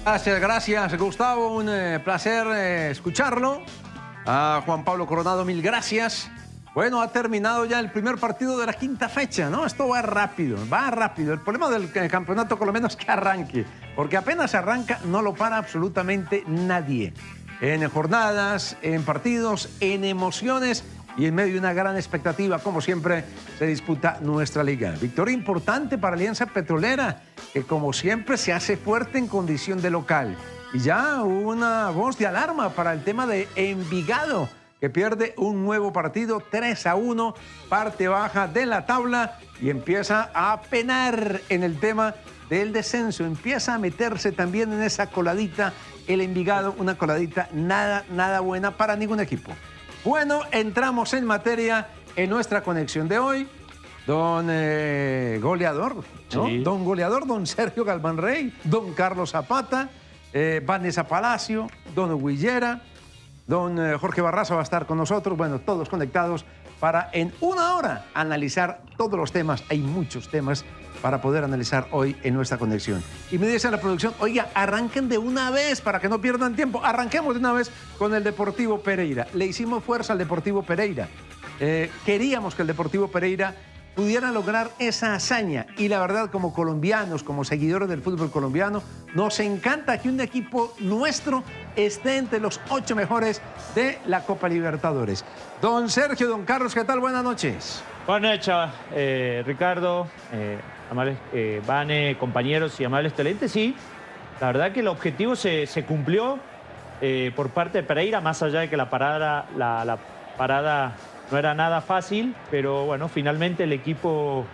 Gracias, Gustavo. Un placer escucharlo. A Juan Pablo Coronado, mil gracias. Bueno, ha terminado ya el primer partido de la quinta fecha, ¿no? Esto va rápido, va rápido. El problema del campeonato colombiano es que arranque, porque apenas arranca no lo para absolutamente nadie. En jornadas, en partidos, en emociones y en medio de una gran expectativa, como siempre, se disputa nuestra liga. Victoria importante para Alianza Petrolera, que como siempre se hace fuerte en condición de local. Y ya una voz de alarma para el tema de Envigado, que pierde un nuevo partido 3-1, parte baja de la tabla y empieza a penar en el tema del descenso. Empieza a meterse también en esa coladita el Envigado, una coladita nada buena para ningún equipo. Bueno, entramos en materia en nuestra conexión de hoy. Don goleador, ¿no? Sí. Don goleador, don Sergio Galván Rey, don Carlos Zapata, Vanessa Palacio, don Huillera, don Jorge Barraza va a estar con nosotros. Bueno, todos conectados para en una hora analizar todos los temas. Hay muchos temas para poder analizar hoy en nuestra conexión. Y me dice la producción, oiga, arranquen de una vez para que no pierdan tiempo. Arranquemos de una vez con el Deportivo Pereira. Le hicimos fuerza al Deportivo Pereira. Queríamos que el Deportivo Pereira pudiera lograr esa hazaña. Y la verdad, como colombianos, como seguidores del fútbol colombiano, nos encanta que un equipo nuestro esté entre los 8 mejores de la Copa Libertadores. Don Sergio, don Carlos, ¿qué tal? Buenas noches. Buenas noches, Ricardo, amables Vane, compañeros y amables televidentes. Sí, la verdad que el objetivo se cumplió por parte de Pereira, más allá de que la parada no era nada fácil, pero bueno, finalmente el equipo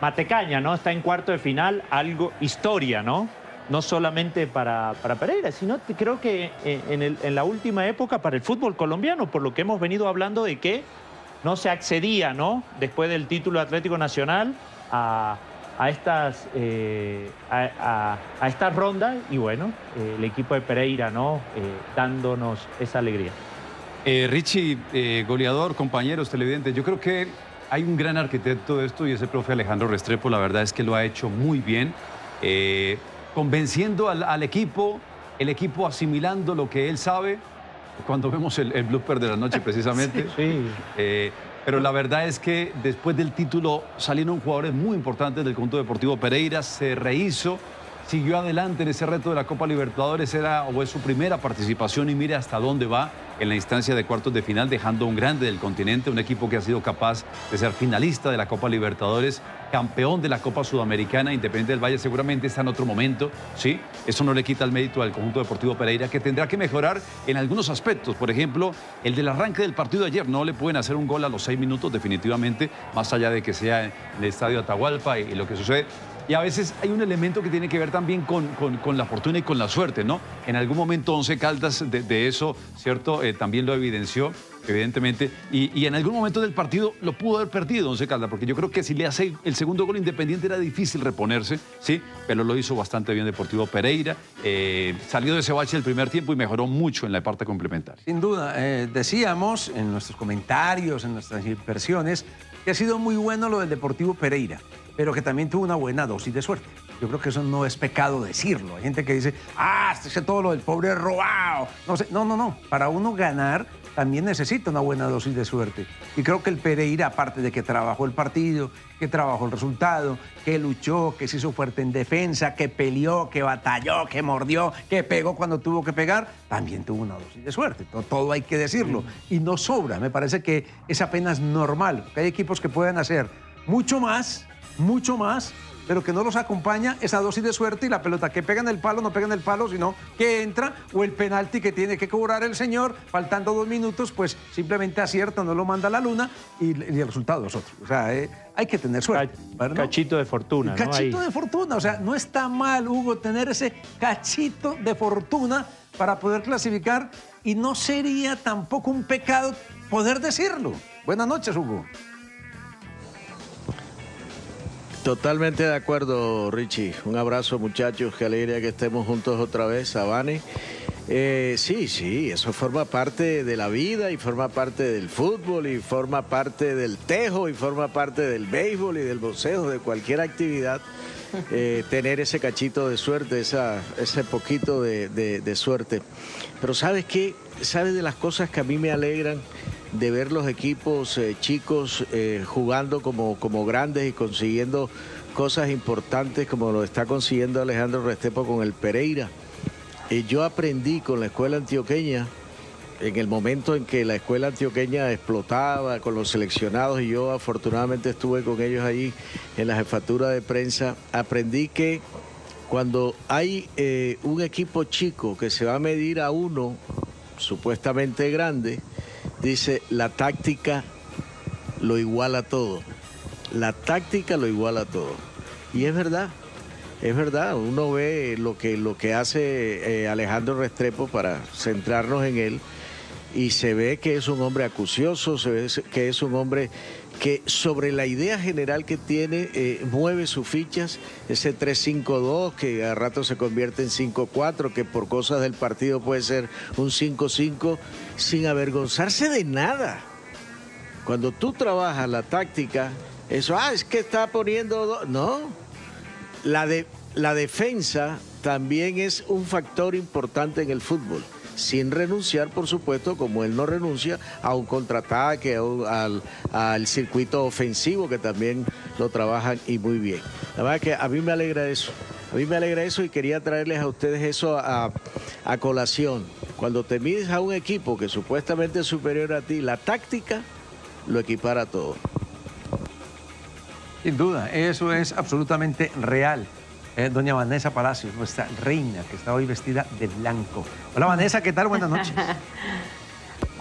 matecaña, ¿no? Está en cuarto de final, algo historia, ¿no? No solamente para Pereira, sino creo que en la última época para el fútbol colombiano, por lo que hemos venido hablando de que no se accedía, ¿no? Después del título Atlético Nacional a estas rondas y bueno, el equipo de Pereira, ¿no? Dándonos esa alegría. Richie, goleador, compañeros, televidentes, yo creo que hay un gran arquitecto de esto y es el profe Alejandro Restrepo. La verdad es que lo ha hecho muy bien, convenciendo al equipo, el equipo asimilando lo que él sabe. Cuando vemos el blooper de la noche precisamente. Sí. Pero la verdad es que después del título salieron jugadores muy importantes del conjunto deportivo Pereira, se rehizo, siguió adelante en ese reto de la Copa Libertadores, es su primera participación y mire hasta dónde va en la instancia de cuartos de final, dejando un grande del continente, un equipo que ha sido capaz de ser finalista de la Copa Libertadores, campeón de la Copa Sudamericana. Independiente del Valle seguramente está en otro momento, ¿sí? Eso no le quita el mérito al conjunto deportivo Pereira, que tendrá que mejorar en algunos aspectos. Por ejemplo, el del arranque del partido de ayer. No le pueden hacer un gol a los 6 minutos definitivamente, más allá de que sea en el estadio Atahualpa y lo que sucede. Y a veces hay un elemento que tiene que ver también con la fortuna y con la suerte, ¿no? En algún momento Once Caldas de eso, ¿cierto? También lo evidenció, evidentemente. Y en algún momento del partido lo pudo haber perdido Once Caldas, porque yo creo que si le hace el segundo gol Independiente era difícil reponerse, ¿sí? Pero lo hizo bastante bien Deportivo Pereira. Salió de ese bache el primer tiempo y mejoró mucho en la parte complementaria. Sin duda, decíamos en nuestros comentarios, en nuestras impresiones, que ha sido muy bueno lo del Deportivo Pereira, pero que también tuvo una buena dosis de suerte. Yo creo que eso no es pecado decirlo. Hay gente que dice, todo lo del pobre es robado. No sé, no. Para uno ganar también necesita una buena dosis de suerte. Y creo que el Pereira, aparte de que trabajó el partido, que trabajó el resultado, que luchó, que se hizo fuerte en defensa, que peleó, que batalló, que mordió, que pegó cuando tuvo que pegar, también tuvo una dosis de suerte. Todo hay que decirlo. Y no sobra. Me parece que es apenas normal. Que hay equipos que pueden hacer mucho más, pero que no los acompaña esa dosis de suerte y la pelota que pega en el palo, no pega en el palo, sino que entra, o el penalti que tiene que cobrar el señor, faltando 2 minutos, pues simplemente acierta, no lo manda a la luna y el resultado es otro. O sea, hay que tener suerte. ¿No? Cachito de fortuna. Un cachito de fortuna, o sea, no está mal, Hugo, tener ese cachito de fortuna para poder clasificar y no sería tampoco un pecado poder decirlo. Buenas noches, Hugo. Totalmente de acuerdo, Richie. Un abrazo, muchachos. Qué alegría que estemos juntos otra vez, Vane. Sí, eso forma parte de la vida y forma parte del fútbol y forma parte del tejo y forma parte del béisbol y del boxeo, de cualquier actividad. tener ese cachito de suerte, ese poquito de suerte. Pero ¿sabes qué? ¿Sabes de las cosas que a mí me alegran de ver los equipos chicos jugando como grandes y consiguiendo cosas importantes como lo está consiguiendo Alejandro Restrepo con el Pereira? Yo aprendí con la escuela antioqueña, en el momento en que la escuela antioqueña explotaba con los seleccionados, y yo afortunadamente estuve con ellos ahí en la jefatura de prensa, aprendí que cuando hay un equipo chico que se va a medir a uno supuestamente grande, dice, la táctica lo iguala todo. La táctica lo iguala todo. Y es verdad. Es verdad, uno ve lo que hace Alejandro Restrepo, para centrarnos en él, y se ve que es un hombre acucioso, se ve que es un hombre que sobre la idea general que tiene mueve sus fichas, ese 3-5-2 que a rato se convierte en 5-4, que por cosas del partido puede ser un 5-5, sin avergonzarse de nada. Cuando tú trabajas la táctica, eso, es que está poniendo... No, la defensa también es un factor importante en el fútbol, sin renunciar, por supuesto, como él no renuncia a un contraataque, al circuito ofensivo, que también lo trabajan y muy bien. La verdad que a mí me alegra eso. A mí me alegra eso, y quería traerles a ustedes eso a colación. Cuando te mides a un equipo que supuestamente es superior a ti, la táctica lo equipara todo. Sin duda, eso es absolutamente real. Doña Vanessa Palacios, nuestra reina, que está hoy vestida de blanco. Hola Vanessa, ¿qué tal? Buenas noches.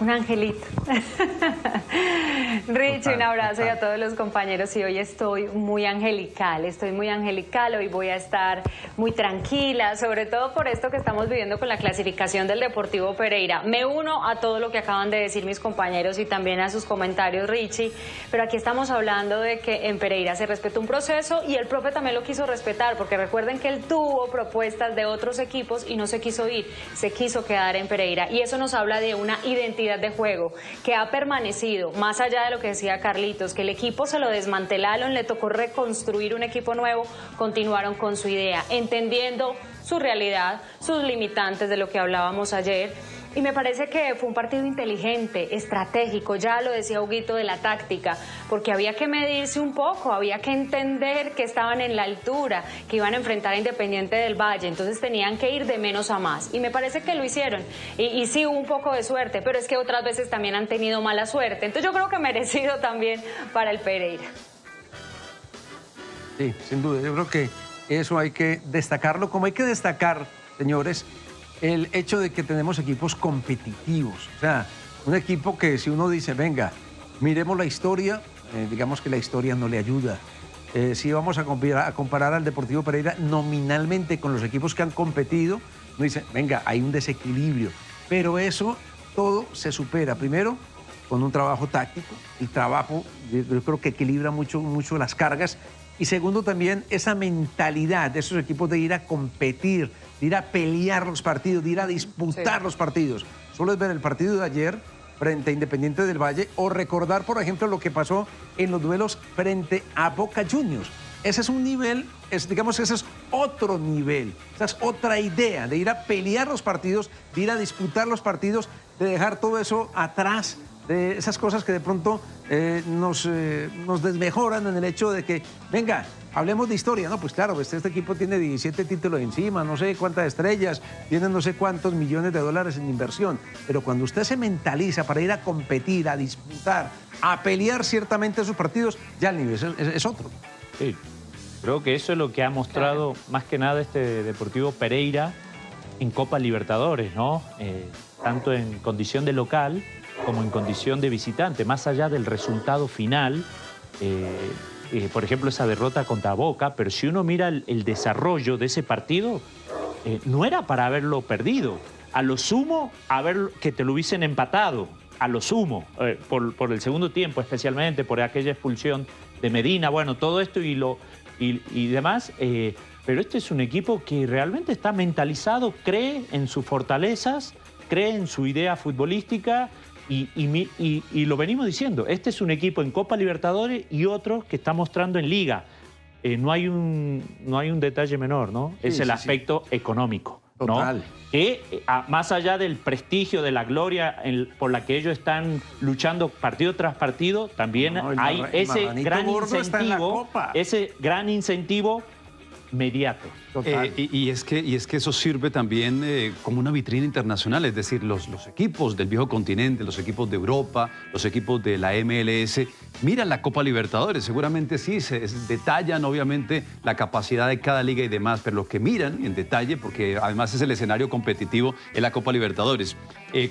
Un angelito. Richie, un abrazo y a todos los compañeros. Y hoy estoy muy angelical, hoy voy a estar muy tranquila, sobre todo por esto que estamos viviendo con la clasificación del Deportivo Pereira. Me uno a todo lo que acaban de decir mis compañeros y también a sus comentarios, Richie, pero aquí estamos hablando de que en Pereira se respetó un proceso y el profe también lo quiso respetar, porque recuerden que él tuvo propuestas de otros equipos y no se quiso ir, se quiso quedar en Pereira, y eso nos habla de una identidad de juego que ha permanecido, más allá de lo que decía Carlitos, que el equipo se lo desmantelaron, le tocó reconstruir un equipo nuevo, continuaron con su idea, entendiendo su realidad, sus limitantes, de lo que hablábamos ayer. Y me parece que fue un partido inteligente, estratégico, ya lo decía Huguito, de la táctica, porque había que medirse un poco, había que entender que estaban en la altura, que iban a enfrentar a Independiente del Valle, entonces tenían que ir de menos a más. Y me parece que lo hicieron. Y sí hubo un poco de suerte, pero es que otras veces también han tenido mala suerte. Entonces yo creo que merecido también para el Pereira. Sí, sin duda. Yo creo que eso hay que destacarlo, como hay que destacar, señores, el hecho de que tenemos equipos competitivos. O sea, un equipo que si uno dice, venga, miremos la historia, digamos que la historia no le ayuda. Si vamos a comparar al Deportivo Pereira nominalmente con los equipos que han competido, uno dice, venga, hay un desequilibrio. Pero eso todo se supera. Primero, con un trabajo táctico. El trabajo, yo creo que equilibra mucho las cargas. Y segundo, también esa mentalidad de esos equipos de ir a competir, de ir a pelear los partidos, de ir a disputar los partidos. Solo es ver el partido de ayer frente a Independiente del Valle o recordar, por ejemplo, lo que pasó en los duelos frente a Boca Juniors. Ese es un nivel, digamos que ese es otro nivel, esa es otra idea de ir a pelear los partidos, de ir a disputar los partidos, de dejar todo eso atrás, de esas cosas que de pronto nos desmejoran en el hecho de que, venga, hablemos de historia. No, pues claro, este equipo tiene 17 títulos encima, no sé cuántas estrellas, tiene no sé cuántos millones de dólares en inversión. Pero cuando usted se mentaliza para ir a competir, a disputar, a pelear ciertamente esos partidos, ya el nivel es otro. Sí, creo que eso es lo que ha mostrado más que nada este Deportivo Pereira en Copa Libertadores, ¿no? Tanto en condición de local como en condición de visitante, más allá del resultado final, por ejemplo, esa derrota contra Boca, pero si uno mira el desarrollo de ese partido, no era para haberlo perdido. A lo sumo, que te lo hubiesen empatado, a lo sumo, por el segundo tiempo especialmente, por aquella expulsión de Medina, bueno, todo esto y demás, pero este es un equipo que realmente está mentalizado, cree en sus fortalezas, cree en su idea futbolística. Y lo venimos diciendo, este es un equipo en Copa Libertadores y otro que está mostrando en Liga. no hay un detalle menor, ¿no? Sí, es el sí, aspecto económico, ¿no? Total. Que más allá del prestigio, de la gloria por la que ellos están luchando partido tras partido, también hay ese gran incentivo mediato. Y es que eso sirve también como una vitrina internacional, es decir, los equipos del viejo continente, los equipos de Europa, los equipos de la MLS, miran la Copa Libertadores, seguramente sí, se detallan obviamente la capacidad de cada liga y demás, pero lo que miran en detalle, porque además es el escenario competitivo, es la Copa Libertadores.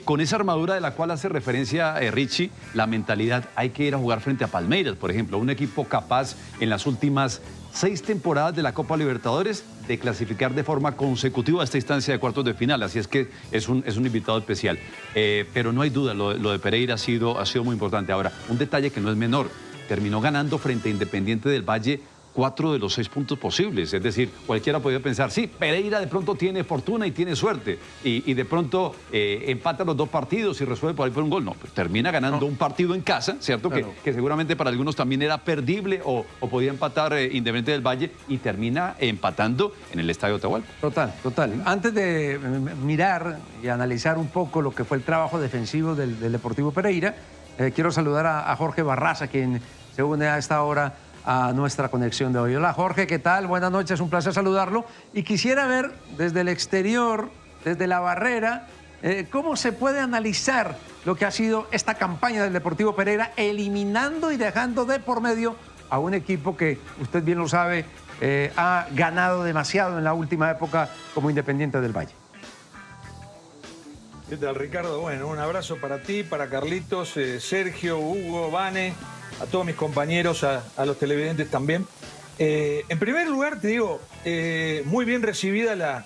Con esa armadura de la cual hace referencia Richie, la mentalidad, hay que ir a jugar frente a Palmeiras, por ejemplo, un equipo capaz en las últimas 6 temporadas de la Copa Libertadores de clasificar de forma consecutiva a esta instancia de cuartos de final, así es que es un invitado especial. Pero no hay duda, lo de Pereira ha sido muy importante. Ahora, un detalle que no es menor, terminó ganando frente a Independiente del Valle 4 de los 6 puntos posibles, es decir, cualquiera podría pensar, sí, Pereira de pronto tiene fortuna y tiene suerte, y de pronto empata los 2 partidos y resuelve por ahí por un gol. No, pues termina ganando un partido en casa, ¿cierto? Claro. Que seguramente para algunos también era perdible o podía empatar Independiente del Valle, y termina empatando en el Estadio Atahualpa. Total. Antes de mirar y analizar un poco lo que fue el trabajo defensivo del Deportivo Pereira, quiero saludar a Jorge Barraza, quien se une a esta hora a nuestra conexión de hoy. Hola Jorge, ¿qué tal? Buenas noches, un placer saludarlo. Y quisiera ver desde el exterior, desde la barrera, cómo se puede analizar lo que ha sido esta campaña del Deportivo Pereira, eliminando y dejando de por medio a un equipo que, usted bien lo sabe, ha ganado demasiado en la última época como Independiente del Valle. ¿Qué tal, Ricardo? Bueno, un abrazo para ti, para Carlitos, Sergio, Hugo, Vane, a todos mis compañeros, a los televidentes también. En primer lugar, te digo, muy bien recibida la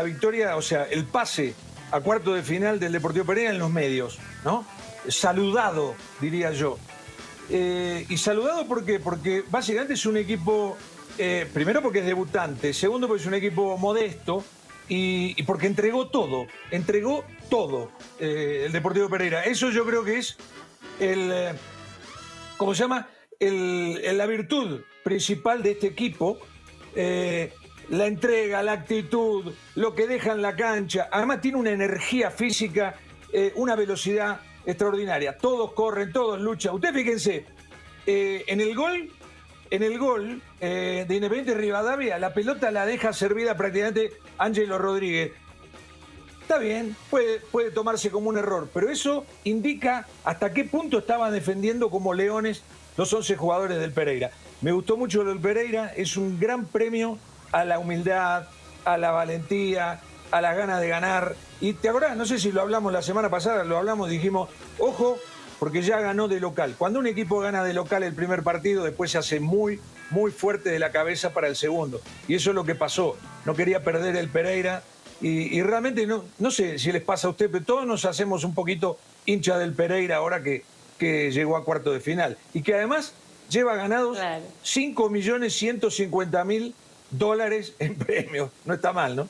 victoria, o sea, el pase a cuarto de final del Deportivo Pereira en los medios, ¿no? Saludado, diría yo. Y saludado porque básicamente es un equipo, primero porque es debutante, segundo porque es un equipo modesto, y porque entregó todo el Deportivo Pereira. Eso yo creo que es ¿cómo se llama? La virtud principal de este equipo, la entrega, la actitud, lo que deja en la cancha. Además tiene una energía física, una velocidad extraordinaria. Todos corren, todos luchan. Ustedes fíjense, en el gol de Independiente Rivadavia, la pelota la deja servida prácticamente Ángelo Rodríguez. Está bien, puede tomarse como un error, pero eso indica hasta qué punto estaban defendiendo como leones los 11 jugadores del Pereira. Me gustó mucho lo del Pereira, es un gran premio a la humildad, a la valentía, a las ganas de ganar. Y te acordás, no sé si lo hablamos la semana pasada, dijimos, ojo, porque ya ganó de local. Cuando un equipo gana de local el primer partido, después se hace muy, muy fuerte de la cabeza para el segundo. Y eso es lo que pasó. No quería perder el Pereira. Y realmente no sé si les pasa a usted, pero todos nos hacemos un poquito hincha del Pereira ahora que llegó a cuarto de final. Y que además lleva ganados 5.150.000 en premios. No está mal, ¿no?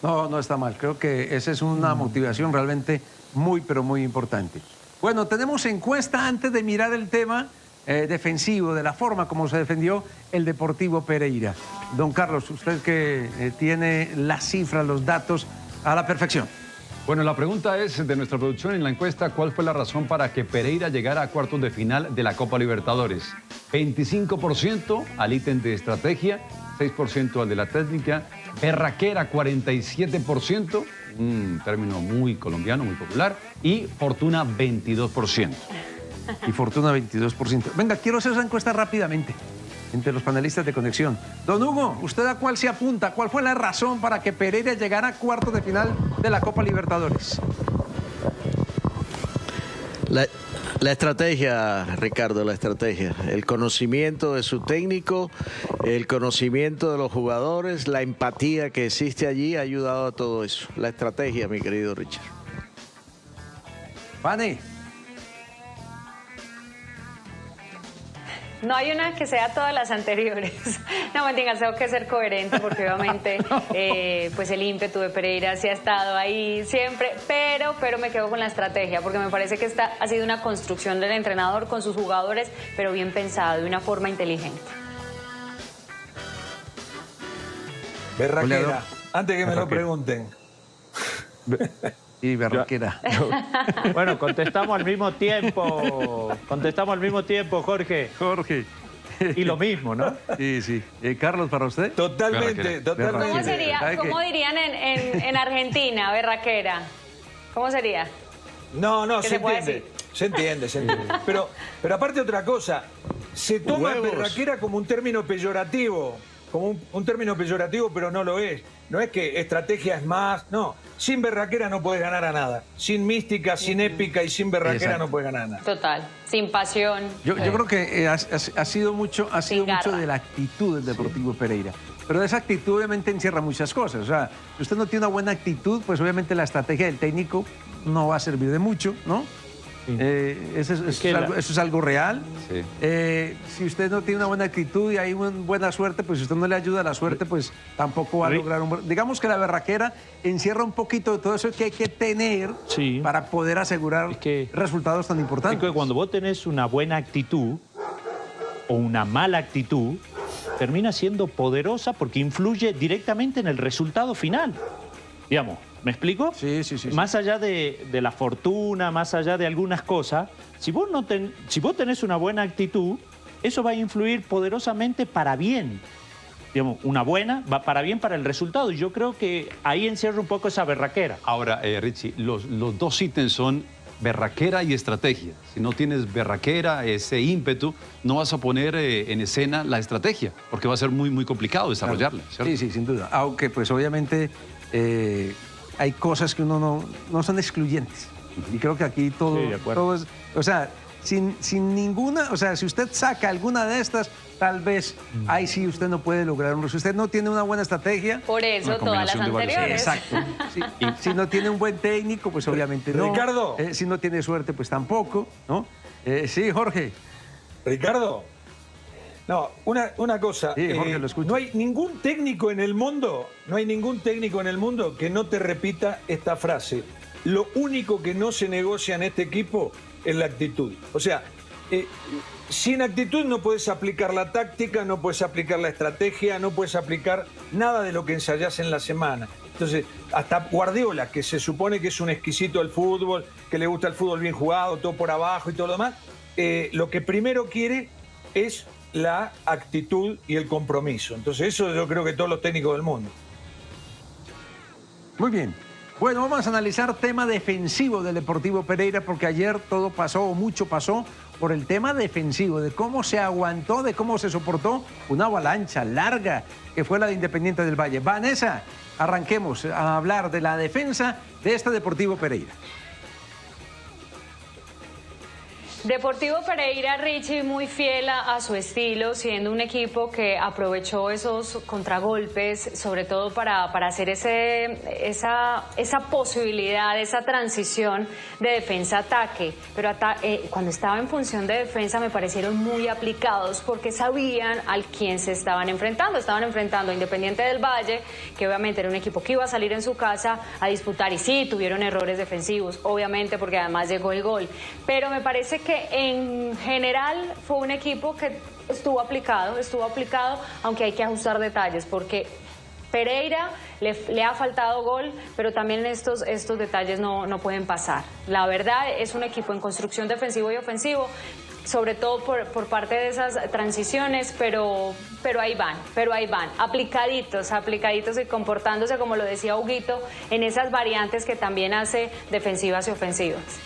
No está mal. Creo que esa es una motivación realmente muy, pero muy importante. Bueno, tenemos encuesta antes de mirar el tema defensivo, de la forma como se defendió el Deportivo Pereira. Don Carlos, usted que tiene las cifras, los datos a la perfección. Bueno, la pregunta es de nuestra producción en la encuesta: ¿cuál fue la razón para que Pereira llegara a cuartos de final de la Copa Libertadores? 25% al ítem de estrategia, 6% al de la técnica, berraquera 47%, un término muy colombiano, muy popular, y fortuna 22%. Y fortuna 22%. Venga, quiero hacer esa encuesta rápidamente entre los panelistas de conexión. Don Hugo, ¿usted a cuál se apunta? ¿Cuál fue la razón para que Pereira llegara a cuartos de final de la Copa Libertadores? La estrategia, Ricardo, la estrategia. El conocimiento de su técnico, el conocimiento de los jugadores, la empatía que existe allí ha ayudado a todo eso. La estrategia, mi querido Richard. Vane. No hay una que sea todas las anteriores. No, mentiras, tengo que ser coherente porque obviamente pues el ímpetu de Pereira sí ha estado ahí siempre, pero me quedo con la estrategia porque me parece que esta ha sido una construcción del entrenador con sus jugadores, pero bien pensado, de una forma inteligente. Berraquera, antes que me lo pregunten. Y berraquera. Bueno, contestamos al mismo tiempo. Contestamos al mismo tiempo, Jorge. Jorge. Y lo mismo, ¿no? Sí, sí. Carlos, ¿para usted? Totalmente, totalmente. ¿Cómo sería? ¿Cómo dirían en Argentina, berraquera? ¿Cómo sería? No, se puede entiende. decir? Se entiende. Pero aparte otra cosa, se toma berraquera como un término peyorativo, como un término peyorativo, pero no lo es. No es que estrategia es más, no. Sin berraquera no puedes ganar a nada. Sin mística, sin épica y sin berraquera no puedes ganar a nada. Total, sin pasión. Yo creo que ha sido mucho de la actitud del Deportivo Pereira. Pero esa actitud obviamente encierra muchas cosas. O sea, si usted no tiene una buena actitud, pues obviamente la estrategia del técnico no va a servir de mucho, ¿no? Sí. Eso es algo real. Sí. Si usted no tiene una buena actitud y hay una buena suerte, pues si usted no le ayuda a la suerte, pues tampoco va a lograr un... Digamos que la berraquera encierra un poquito de todo eso que hay que tener para poder asegurar resultados tan importantes. Es que cuando vos tenés una buena actitud o una mala actitud, termina siendo poderosa porque influye directamente en el resultado final. Digamos, ¿me explico? Sí. Más allá de la fortuna, más allá de algunas cosas, si vos tenés una buena actitud, eso va a influir poderosamente para bien. Digamos, una buena va para bien para el resultado. Y yo creo que ahí encierra un poco esa berraquera. Ahora, Richie, los dos ítems son berraquera y estrategia. Si no tienes berraquera, ese ímpetu, no vas a poner en escena la estrategia, porque va a ser muy complicado desarrollarla. ¿Cierto? Sí, sin duda. Aunque pues obviamente... hay cosas que uno no son excluyentes. Y creo que aquí todo es... O sea, sin ninguna... O sea, si usted saca alguna de estas, tal vez ahí sí usted no puede lograr un resultado. Si usted no tiene una buena estrategia... Por eso todas las anteriores. Exacto. Sí. Y si no tiene un buen técnico, pues obviamente no. Ricardo. Si no tiene suerte, pues tampoco, ¿no? Sí, Jorge. Ricardo. No, una cosa, sí, Jorge, lo escucho. No hay ningún técnico en el mundo que no te repita esta frase. Lo único que no se negocia en este equipo es la actitud. O sea, sin actitud no puedes aplicar la táctica, no puedes aplicar la estrategia, no puedes aplicar nada de lo que ensayás en la semana. Entonces, hasta Guardiola, que se supone que es un exquisito del fútbol, que le gusta el fútbol bien jugado, todo por abajo y todo lo demás, lo que primero quiere es la actitud y el compromiso. Entonces eso yo creo que todos los técnicos del mundo. Muy bien. Bueno, vamos a analizar tema defensivo del Deportivo Pereira porque ayer todo pasó, o mucho pasó, por el tema defensivo, de cómo se aguantó, de cómo se soportó una avalancha larga que fue la de Independiente del Valle. Vanessa, arranquemos a hablar de la defensa de este Deportivo Pereira. Deportivo Pereira, Richie, muy fiel a su estilo, siendo un equipo que aprovechó esos contragolpes, sobre todo para hacer esa posibilidad, esa transición de defensa-ataque. Pero cuando estaba en función de defensa me parecieron muy aplicados porque sabían al quién se estaban enfrentando. Estaban enfrentando a Independiente del Valle, que obviamente era un equipo que iba a salir en su casa a disputar. Y sí, tuvieron errores defensivos, obviamente, porque además llegó el gol. Pero me parece que en general fue un equipo que estuvo aplicado, aunque hay que ajustar detalles, porque Pereira le ha faltado gol, pero también estos detalles no pueden pasar. La verdad es un equipo en construcción defensivo y ofensivo, sobre todo por parte de esas transiciones, pero ahí van, aplicaditos y comportándose, como lo decía Huguito, en esas variantes que también hace defensivas y ofensivas.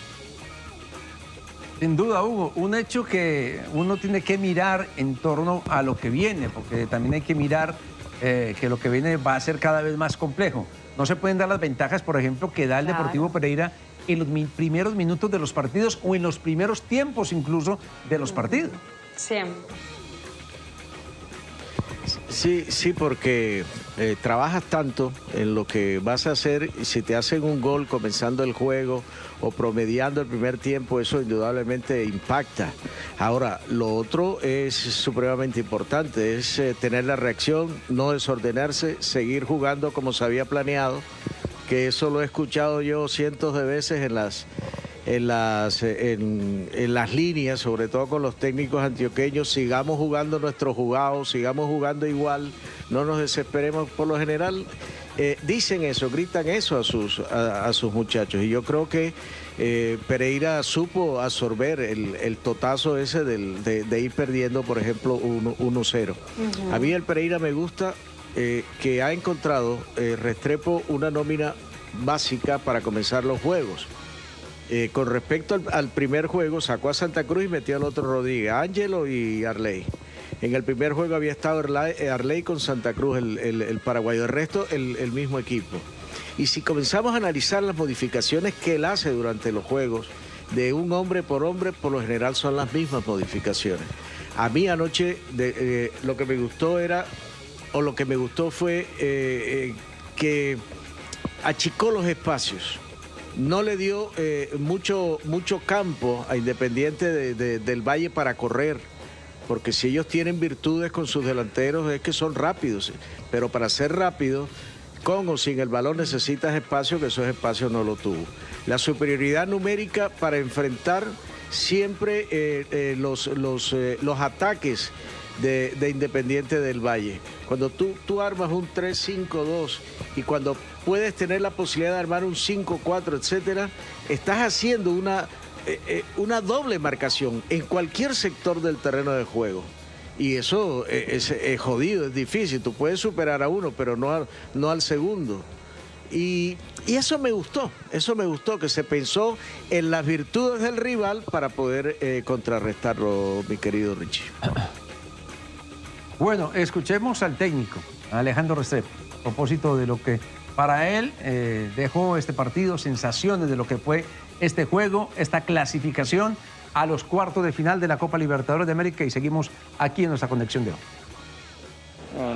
Sin duda, Hugo, un hecho que uno tiene que mirar en torno a lo que viene, porque también hay que mirar que lo que viene va a ser cada vez más complejo. No se pueden dar las ventajas, por ejemplo, que da el Deportivo Pereira en los primeros minutos de los partidos o en los primeros tiempos incluso de los partidos. Siempre. Sí, sí, porque trabajas tanto en lo que vas a hacer y si te hacen un gol comenzando el juego o promediando el primer tiempo, eso indudablemente impacta. Ahora, lo otro es supremamente importante, es tener la reacción, no desordenarse, seguir jugando como se había planeado, que eso lo he escuchado yo cientos de veces en las líneas, sobre todo con los técnicos antioqueños. Sigamos jugando nuestro jugado, sigamos jugando igual, no nos desesperemos. Por lo general dicen eso, gritan eso a sus muchachos, y yo creo que Pereira supo absorber el totazo ese de ir perdiendo, por ejemplo, 1-0. A mí el Pereira me gusta que ha encontrado Restrepo una nómina básica para comenzar los juegos. Con respecto al primer juego, sacó a Santa Cruz y metió al otro Rodríguez, Ángelo y Arley. En el primer juego había estado Arley con Santa Cruz, el paraguayo. El resto, el mismo equipo. Y si comenzamos a analizar las modificaciones que él hace durante los juegos, de un hombre, por lo general son las mismas modificaciones. A mí anoche lo que me gustó fue que achicó los espacios. No le dio mucho campo a Independiente del Valle para correr, porque si ellos tienen virtudes con sus delanteros es que son rápidos, pero para ser rápido, con o sin el balón necesitas espacio, que esos espacios no lo tuvo. La superioridad numérica para enfrentar siempre los ataques de Independiente del Valle. Cuando tú armas un 3-5-2 y cuando puedes tener la posibilidad de armar un 5-4, etcétera, estás haciendo una doble marcación en cualquier sector del terreno de juego. Y eso es jodido, es difícil. Tú puedes superar a uno, pero no al segundo. Y eso me gustó, que se pensó en las virtudes del rival para poder contrarrestarlo, mi querido Richie. Bueno, escuchemos al técnico, Alejandro Restrepo, a propósito de lo que para él dejó este partido, sensaciones de lo que fue este juego, esta clasificación a los cuartos de final de la Copa Libertadores de América, y seguimos aquí en nuestra conexión de hoy.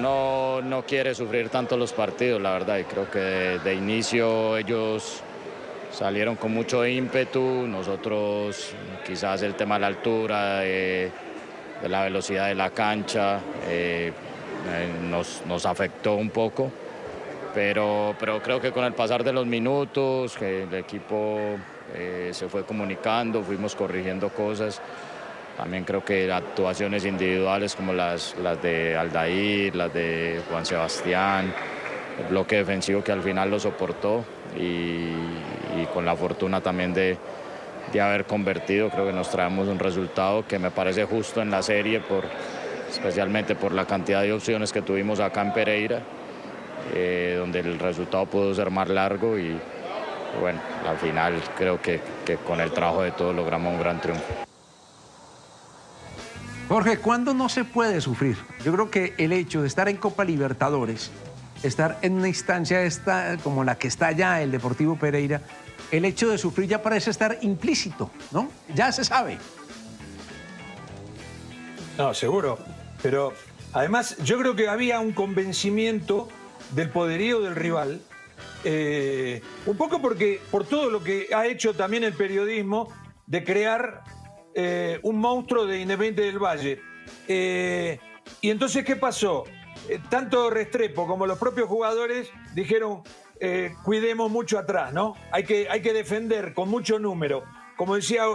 No quiere sufrir tanto los partidos, la verdad, y creo que de inicio ellos salieron con mucho ímpetu, nosotros quizás el tema de la altura, de la velocidad de la cancha, nos afectó un poco, pero creo que con el pasar de los minutos, que el equipo se fue comunicando, fuimos corrigiendo cosas. También creo que actuaciones individuales como las de Aldair, las de Juan Sebastián, el bloque defensivo que al final lo soportó y con la fortuna también de haber convertido, creo que nos traemos un resultado que me parece justo en la serie, especialmente por la cantidad de opciones que tuvimos acá en Pereira, donde el resultado pudo ser más largo y bueno, al final creo que con el trabajo de todos logramos un gran triunfo. Jorge, ¿cuándo no se puede sufrir? Yo creo que el hecho de estar en Copa Libertadores, estar en una instancia como la que está ya el Deportivo Pereira, el hecho de sufrir ya parece estar implícito, ¿no? Ya se sabe. No, seguro. Pero además yo creo que había un convencimiento del poderío del rival, un poco por todo lo que ha hecho también el periodismo de crear un monstruo de Independiente del Valle. Y entonces, ¿qué pasó? Tanto Restrepo como los propios jugadores dijeron, cuidemos mucho atrás, ¿no? Hay que defender con mucho número. Como decía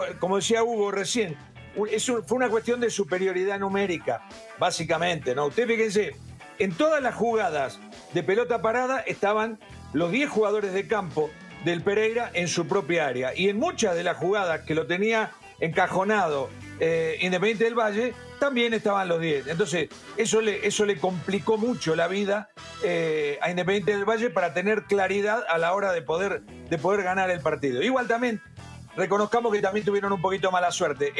Hugo recién, fue una cuestión de superioridad numérica, básicamente, ¿no? Ustedes fíjense, en todas las jugadas de pelota parada estaban los 10 jugadores de campo del Pereira en su propia área. Y en muchas de las jugadas que lo tenía encajonado Independiente del Valle, también estaban los 10. Entonces, eso le complicó mucho la vida a Independiente del Valle para tener claridad a la hora de poder ganar el partido. Igual también, reconozcamos que también tuvieron un poquito mala suerte.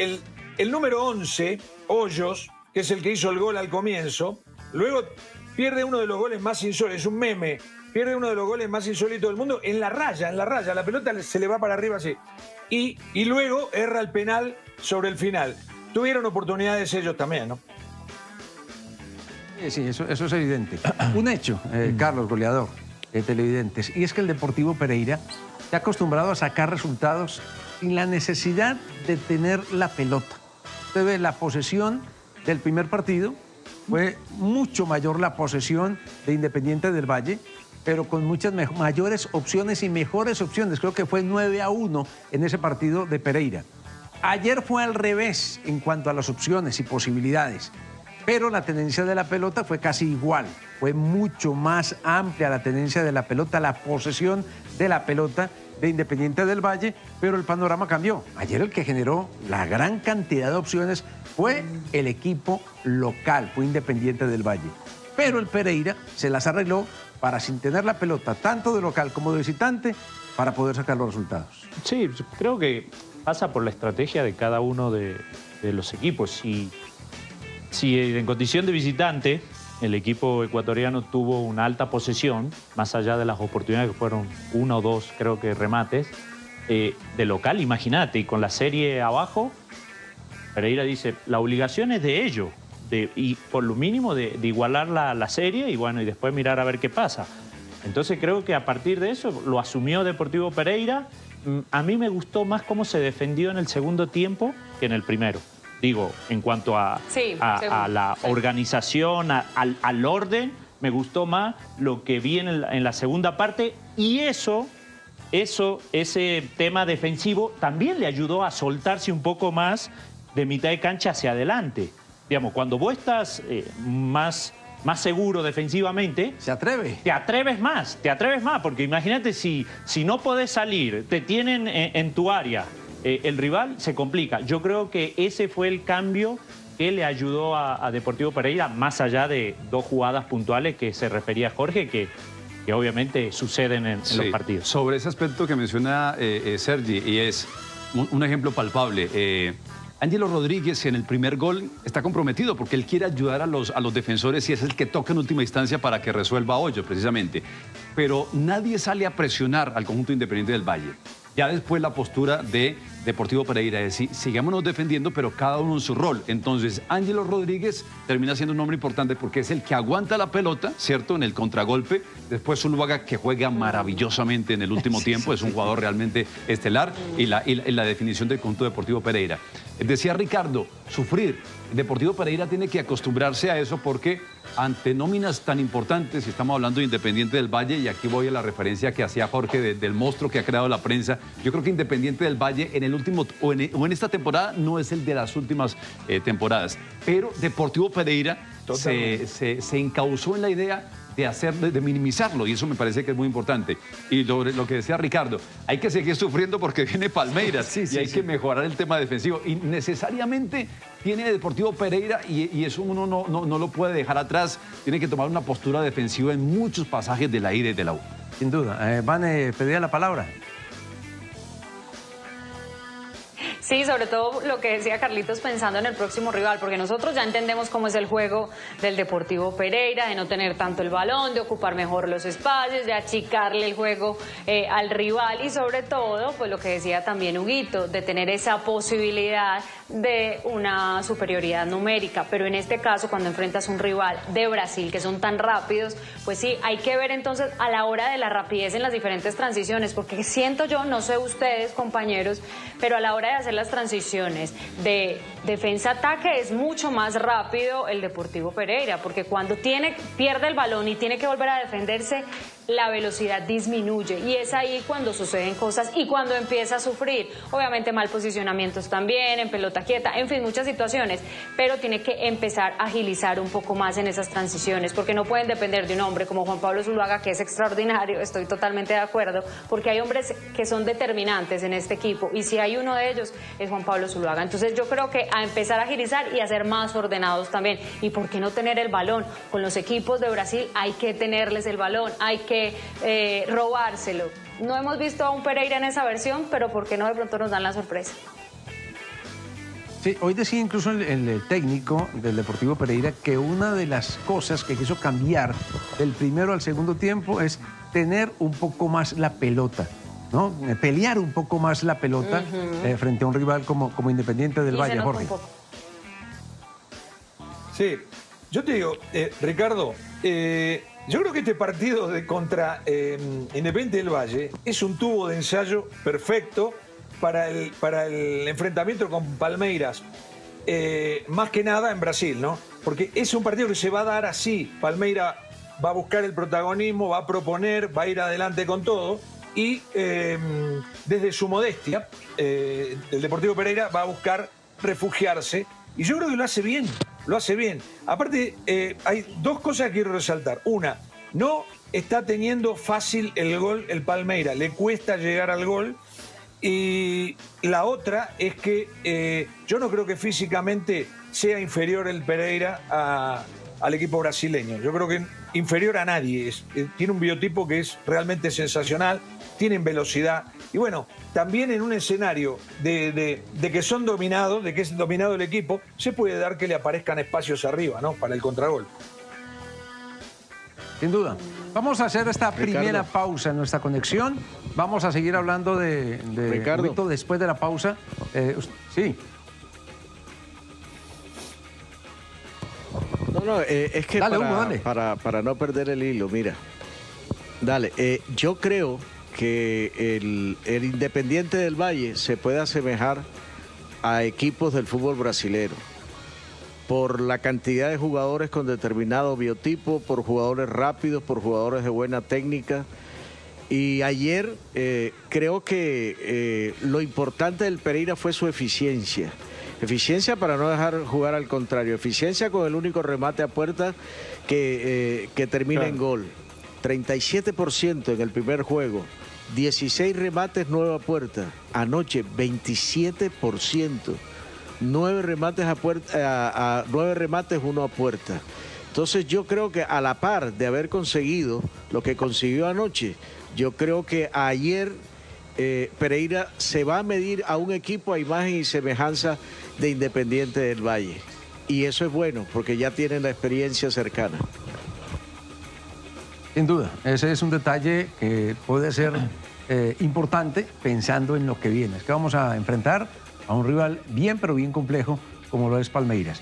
El número 11, Hoyos, que es el que hizo el gol al comienzo, luego pierde uno de los goles más insólitos, es un meme, pierde uno de los goles más insólitos del mundo en la raya, la pelota se le va para arriba así. Y luego erra el penal sobre el final. Tuvieron oportunidades ellos también, ¿no? Sí, eso es evidente. Un hecho, Carlos, goleador, televidentes, y es que el Deportivo Pereira se ha acostumbrado a sacar resultados sin la necesidad de tener la pelota. Usted ve la posesión del primer partido, fue mucho mayor la posesión de Independiente del Valle, pero con muchas mayores opciones y mejores opciones. Creo que fue 9-1 en ese partido de Pereira. Ayer fue al revés en cuanto a las opciones y posibilidades, pero la tenencia de la pelota fue casi igual. Fue mucho más amplia la tenencia de la pelota, la posesión de la pelota de Independiente del Valle, pero el panorama cambió. Ayer el que generó la gran cantidad de opciones fue el equipo local, fue Independiente del Valle. Pero el Pereira se las arregló para, sin tener la pelota, tanto de local como de visitante, para poder sacar los resultados. Sí, creo que pasa por la estrategia de cada uno de los equipos. Si en condición de visitante el equipo ecuatoriano tuvo una alta posesión, más allá de las oportunidades que fueron 1 o 2, creo que remates, de local, imagínate, y con la serie abajo, Pereira dice, la obligación es de ellos, y por lo mínimo de igualar la serie y bueno, y después mirar a ver qué pasa. Entonces creo que a partir de eso lo asumió Deportivo Pereira. A mí me gustó más cómo se defendió en el segundo tiempo que en el primero. Digo, en cuanto a la organización, al orden, me gustó más lo que vi en la segunda parte. Y ese tema defensivo también le ayudó a soltarse un poco más de mitad de cancha hacia adelante. Digamos, cuando vos estás más seguro defensivamente... ¿Se atreve? Te atreves más, porque imagínate si no podés salir, te tienen en tu área, el rival se complica. Yo creo que ese fue el cambio que le ayudó a Deportivo Pereira, más allá de 2 jugadas puntuales que se refería a Jorge, que obviamente suceden en los partidos. Sobre ese aspecto que menciona Sergi, y es un ejemplo palpable, Ángelo Rodríguez en el primer gol está comprometido porque él quiere ayudar a los defensores y es el que toca en última instancia para que resuelva Hoyo, precisamente. Pero nadie sale a presionar al conjunto Independiente del Valle. Ya después la postura de Deportivo Pereira es decir, sigámonos defendiendo, pero cada uno en su rol. Entonces, Ángelo Rodríguez termina siendo un hombre importante porque es el que aguanta la pelota, ¿cierto?, en el contragolpe. Después Zuluaga, que juega maravillosamente en el último tiempo, es un jugador realmente estelar, y la definición del conjunto Deportivo Pereira. Decía Ricardo, sufrir. Deportivo Pereira tiene que acostumbrarse a eso porque ante nóminas tan importantes, si estamos hablando de Independiente del Valle, y aquí voy a la referencia que hacía Jorge del monstruo que ha creado la prensa, yo creo que Independiente del Valle en el último o en esta temporada no es el de las últimas temporadas, pero Deportivo Pereira se encauzó en la idea de minimizarlo, y eso me parece que es muy importante. Y lo que decía Ricardo, hay que seguir sufriendo porque viene Palmeiras y hay que mejorar el tema defensivo. Y necesariamente tiene Deportivo Pereira, y eso uno no lo puede dejar atrás, tiene que tomar una postura defensiva en muchos pasajes de la ida y de la U. Sin duda. Vane, pedía la palabra. Sí, sobre todo lo que decía Carlitos pensando en el próximo rival, porque nosotros ya entendemos cómo es el juego del Deportivo Pereira, de no tener tanto el balón, de ocupar mejor los espacios, de achicarle el juego al rival y sobre todo, pues lo que decía también Huguito, de tener esa posibilidad de una superioridad numérica. Pero en este caso, cuando enfrentas un rival de Brasil, que son tan rápidos, pues sí, hay que ver entonces a la hora de la rapidez en las diferentes transiciones, porque siento yo, no sé ustedes, compañeros, pero a la hora de hacer las transiciones de defensa-ataque es mucho más rápido el Deportivo Pereira, porque cuando pierde el balón y tiene que volver a defenderse, la velocidad disminuye y es ahí cuando suceden cosas y cuando empieza a sufrir. Obviamente mal posicionamientos también, en pelota quieta, en fin, muchas situaciones, pero tiene que empezar a agilizar un poco más en esas transiciones, porque no pueden depender de un hombre como Juan Pablo Zuluaga, que es extraordinario, estoy totalmente de acuerdo, porque hay hombres que son determinantes en este equipo y si hay uno de ellos es Juan Pablo Zuluaga. Entonces yo creo que a empezar a agilizar y a ser más ordenados también. ¿Y por qué no tener el balón? Con los equipos de Brasil hay que tenerles el balón, hay que robárselo. No hemos visto a un Pereira en esa versión, pero ¿por qué no de pronto nos dan la sorpresa? Sí, hoy decía incluso el técnico del Deportivo Pereira que una de las cosas que quiso cambiar del primero al segundo tiempo es tener un poco más la pelota, ¿no? Pelear un poco más la pelota frente a un rival como Independiente del Valle, Jorge. Sí, yo te digo, Ricardo, yo creo que este partido contra Independiente del Valle es un tubo de ensayo perfecto para el enfrentamiento con Palmeiras. Más que nada en Brasil, ¿no? Porque es un partido que se va a dar así. Palmeiras va a buscar el protagonismo, va a proponer, va a ir adelante con todo. Y desde su modestia, el Deportivo Pereira va a buscar refugiarse. Y yo creo que lo hace bien, lo hace bien. Aparte, hay dos cosas que quiero resaltar. Una, no está teniendo fácil el gol el Palmeiras, le cuesta llegar al gol. Y la otra es que yo no creo que físicamente sea inferior el Pereira al equipo brasileño. Yo creo que inferior a nadie. Tiene un biotipo que es realmente sensacional, tienen velocidad. Y bueno, también en un escenario de que son dominados, de que es dominado el equipo, se puede dar que le aparezcan espacios arriba, ¿no? Para el contragol. Sin duda. Vamos a hacer esta primera pausa en nuestra conexión. Vamos a seguir hablando de Ricardo después de la pausa. Sí. No, es que dale, Hugo, dale. Para no perder el hilo, mira. Dale, yo creo que el Independiente del Valle se puede asemejar a equipos del fútbol brasilero por la cantidad de jugadores con determinado biotipo, por jugadores rápidos, por jugadores de buena técnica. Y ayer creo que lo importante del Pereira fue su eficiencia. Eficiencia para no dejar jugar al contrario. Eficiencia con el único remate a puerta que termina en gol. 37% en el primer juego. 16 remates, 9 a puerta. Anoche, 27%. 9 remates a puerta, 9 remates, 1 a puerta. Entonces yo creo que a la par de haber conseguido lo que consiguió anoche, yo creo que ayer Pereira se va a medir a un equipo a imagen y semejanza de Independiente del Valle. Y eso es bueno, porque ya tienen la experiencia cercana. Sin duda, ese es un detalle que puede ser importante pensando en lo que viene. Es que vamos a enfrentar a un rival bien, pero bien complejo, como lo es Palmeiras.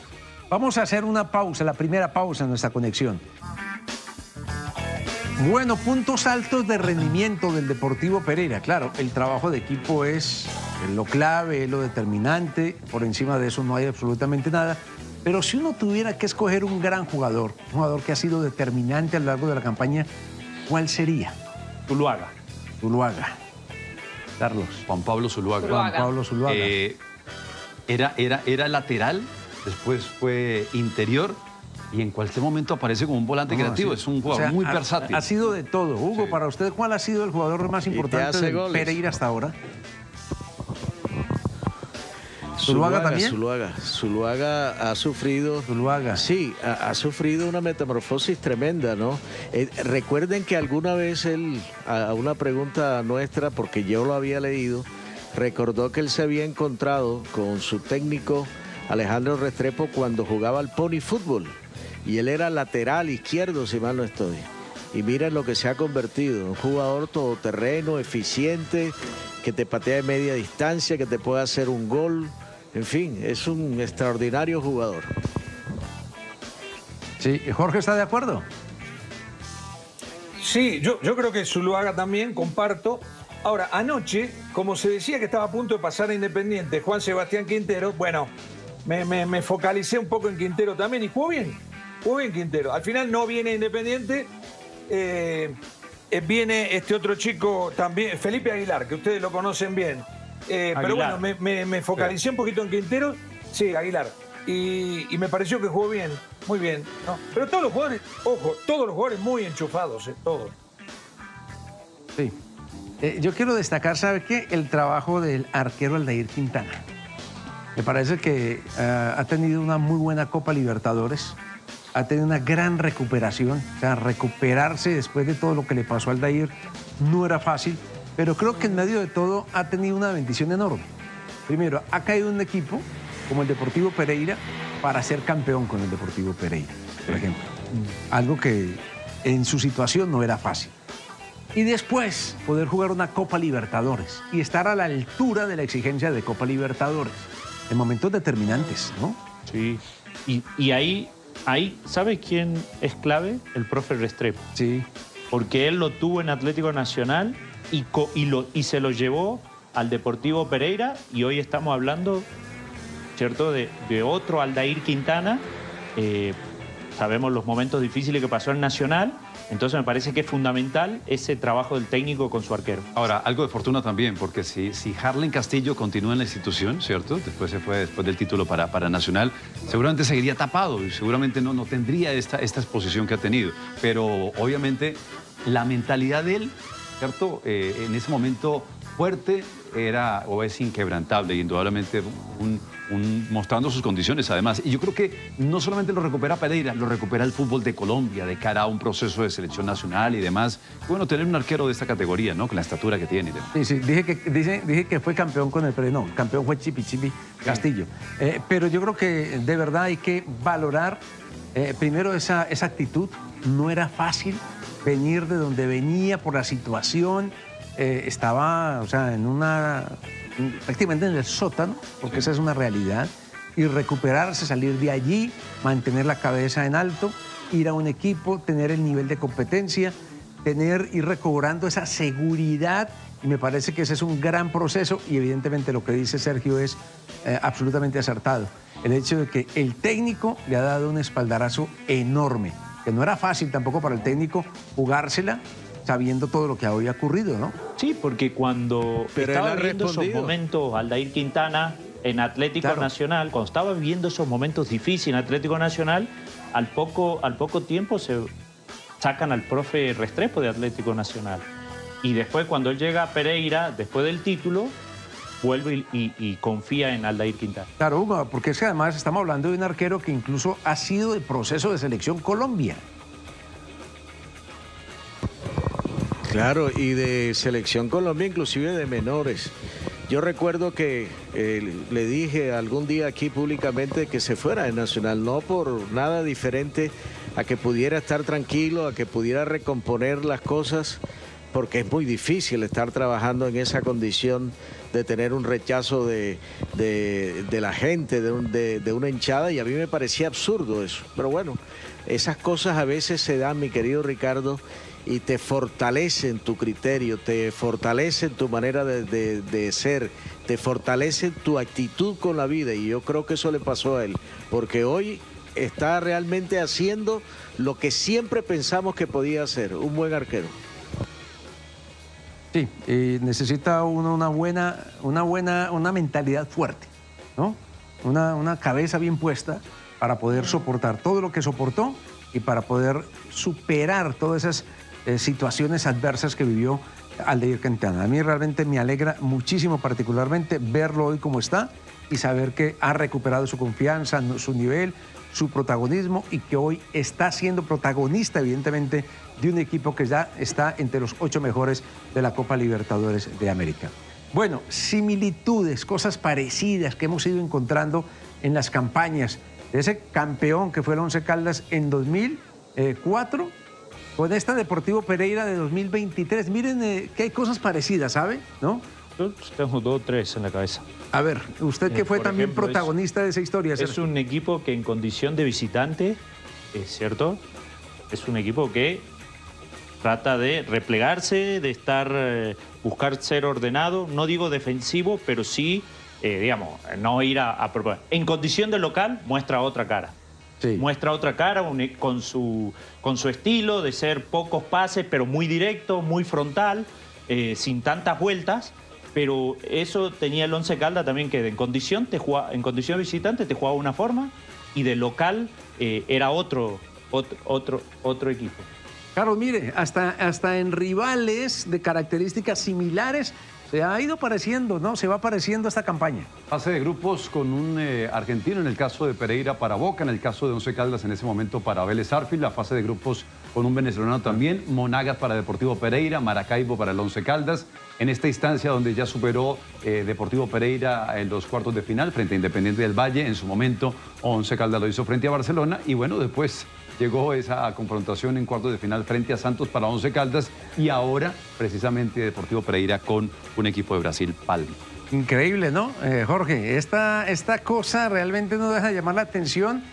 Vamos a hacer una pausa, la primera pausa en nuestra conexión. Bueno, puntos altos de rendimiento del Deportivo Pereira. Claro, el trabajo de equipo es lo clave, es lo determinante. Por encima de eso no hay absolutamente nada. Pero si uno tuviera que escoger un gran jugador, un jugador que ha sido determinante a lo largo de la campaña, ¿cuál sería? Zuluaga. Zuluaga. Carlos. Juan Pablo Zuluaga. Juan Pablo Zuluaga. Era lateral, después fue interior y en cualquier momento aparece como un volante creativo. Sí. Es un jugador muy versátil. Ha sido de todo. Hugo, sí. Para usted, ¿cuál ha sido el jugador más importante de Pereira hasta ahora? ¿Zuluaga también? Zuluaga ha sufrido. Zuluaga. Sí, ha sufrido una metamorfosis tremenda, ¿no? Recuerden que alguna vez él, a una pregunta nuestra, porque yo lo había leído, recordó que él se había encontrado con su técnico Alejandro Restrepo cuando jugaba al pony fútbol. Y él era lateral izquierdo, si mal no estoy. Y miren lo que se ha convertido. Un jugador todoterreno, eficiente, que te patea de media distancia, que te puede hacer un gol. En fin, es un extraordinario jugador. Sí, ¿Jorge está de acuerdo? Sí, yo creo que Zuluaga también, comparto. Ahora, anoche, como se decía que estaba a punto de pasar a Independiente, Juan Sebastián Quintero, bueno, me focalicé un poco en Quintero también y jugó bien Quintero. Al final no viene Independiente, viene este otro chico también, Felipe Aguilar, que ustedes lo conocen bien. Pero bueno, me focalicé un poquito en Quintero, sí, Aguilar, y me pareció que jugó bien, muy bien, ¿no? Pero todos los jugadores, ojo, todos los jugadores muy enchufados, todos. Sí. Yo quiero destacar, ¿sabe qué? El trabajo del arquero Aldair Quintana. Me parece que ha tenido una muy buena Copa Libertadores, ha tenido una gran recuperación, o sea, recuperarse después de todo lo que le pasó a Aldair no era fácil. Pero creo que en medio de todo ha tenido una bendición enorme. Primero, ha caído un equipo como el Deportivo Pereira para ser campeón con el Deportivo Pereira, por ejemplo. Algo que en su situación no era fácil. Y después poder jugar una Copa Libertadores y estar a la altura de la exigencia de Copa Libertadores en momentos determinantes, ¿no? Sí. Y ahí ahí, ¿sabe quién es clave? El profe Restrepo. Sí. Porque él lo tuvo en Atlético Nacional y se lo llevó al Deportivo Pereira, y hoy estamos hablando, ¿cierto?, de otro Aldair Quintana. Sabemos los momentos difíciles que pasó en Nacional, entonces me parece que es fundamental ese trabajo del técnico con su arquero. Ahora, algo de fortuna también, porque si Harlen Castillo continúa en la institución, ¿cierto? Después se fue después del título para Nacional, seguramente seguiría tapado y seguramente no tendría esta exposición que ha tenido. Pero obviamente la mentalidad de él, ¿cierto? En ese momento fuerte era o es inquebrantable, indudablemente mostrando sus condiciones además. Y yo creo que no solamente lo recupera Pereira, lo recupera el fútbol de Colombia de cara a un proceso de selección nacional y demás. Bueno, tener un arquero de esta categoría, ¿no? Con la estatura que tiene. Sí, dije que fue campeón con el Pereira. No, el campeón fue Chipi Castillo. Pero yo creo que de verdad hay que valorar primero esa actitud. No era fácil venir de donde venía por la situación. Estaba, o sea, prácticamente en el sótano, porque esa es una realidad, y recuperarse, salir de allí, mantener la cabeza en alto, ir a un equipo, tener el nivel de competencia, ir recobrando esa seguridad, y me parece que ese es un gran proceso, y evidentemente lo que dice Sergio es absolutamente acertado. El hecho de que el técnico le ha dado un espaldarazo enorme, que no era fácil tampoco para el técnico jugársela, sabiendo todo lo que había ocurrido, ¿no? Sí, porque cuando estaba viviendo esos momentos, Aldair Quintana, en Atlético Nacional, cuando estaba viviendo esos momentos difíciles en Atlético Nacional, al poco tiempo se sacan al profe Restrepo de Atlético Nacional. Y después, cuando él llega a Pereira, después del título, vuelve y confía en Aldair Quintana. Claro, Hugo, porque es que además estamos hablando de un arquero que incluso ha sido del proceso de selección Colombia. Claro, y de Selección Colombia, inclusive de menores. Yo recuerdo que le dije algún día aquí públicamente que se fuera de Nacional, no por nada diferente a que pudiera estar tranquilo, a que pudiera recomponer las cosas, porque es muy difícil estar trabajando en esa condición de tener un rechazo de la gente, de una hinchada, y a mí me parecía absurdo eso. Pero bueno, esas cosas a veces se dan, mi querido Ricardo, y te fortalecen tu criterio, te fortalecen tu manera de ser, te fortalecen tu actitud con la vida, y yo creo que eso le pasó a él, porque hoy está realmente haciendo lo que siempre pensamos que podía hacer, un buen arquero. Sí, necesita uno una mentalidad fuerte, ¿no? Una cabeza bien puesta para poder soportar todo lo que soportó y para poder superar todas esas situaciones adversas que vivió Aldair Quintana. A mí realmente me alegra muchísimo, particularmente, verlo hoy como está y saber que ha recuperado su confianza, su nivel, su protagonismo, y que hoy está siendo protagonista, evidentemente, de un equipo que ya está entre los 8 mejores de la Copa Libertadores de América. Bueno, similitudes, cosas parecidas que hemos ido encontrando en las campañas de ese campeón que fue el Once Caldas en 2004, con esta Deportivo Pereira de 2023. Miren que hay cosas parecidas, ¿sabe? ¿No? Yo tengo 2 o 3 en la cabeza. A ver, usted que fue también ejemplo, protagonista de esa historia. Es un equipo que en condición de visitante, es cierto, es un equipo que trata de replegarse, de buscar ser ordenado, no digo defensivo, pero sí, digamos, no ir a proponer. En condición de local muestra otra cara. Sí. Muestra otra cara con su estilo de ser pocos pases, pero muy directo, muy frontal, sin tantas vueltas. Pero eso tenía el Once Caldas también, que en condición visitante te jugaba una forma, y de local era otro equipo. Carlos, mire, hasta en rivales de características similares se ha ido pareciendo, ¿no? Se va pareciendo esta campaña. Fase de grupos con un argentino, en el caso de Pereira para Boca, en el caso de Once Caldas en ese momento para Vélez Sarsfield. La fase de grupos con un venezolano también, Monagas para Deportivo Pereira, Maracaibo para el Once Caldas. En esta instancia donde ya superó Deportivo Pereira en los cuartos de final frente a Independiente del Valle, en su momento Once Caldas lo hizo frente a Barcelona, y bueno, después llegó esa confrontación en cuartos de final frente a Santos para Once Caldas, y ahora precisamente Deportivo Pereira con un equipo de Brasil, Palma. Increíble, ¿no, Jorge? Esta cosa realmente no deja de llamar la atención.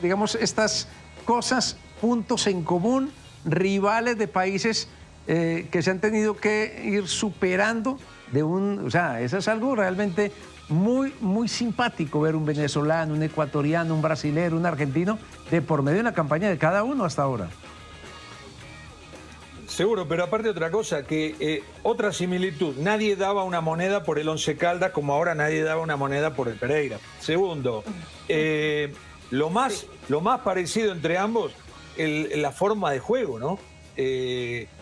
Digamos, estas cosas, puntos en común, rivales de países que se han tenido que ir superando o sea, eso es algo realmente muy, muy simpático ver un venezolano, un ecuatoriano, un brasilero, un argentino, de por medio de la campaña de cada uno hasta ahora. Seguro, pero aparte otra cosa, que otra similitud, nadie daba una moneda por el Once Caldas como ahora nadie daba una moneda por el Pereira. Segundo, lo más parecido entre ambos, la forma de juego, ¿no?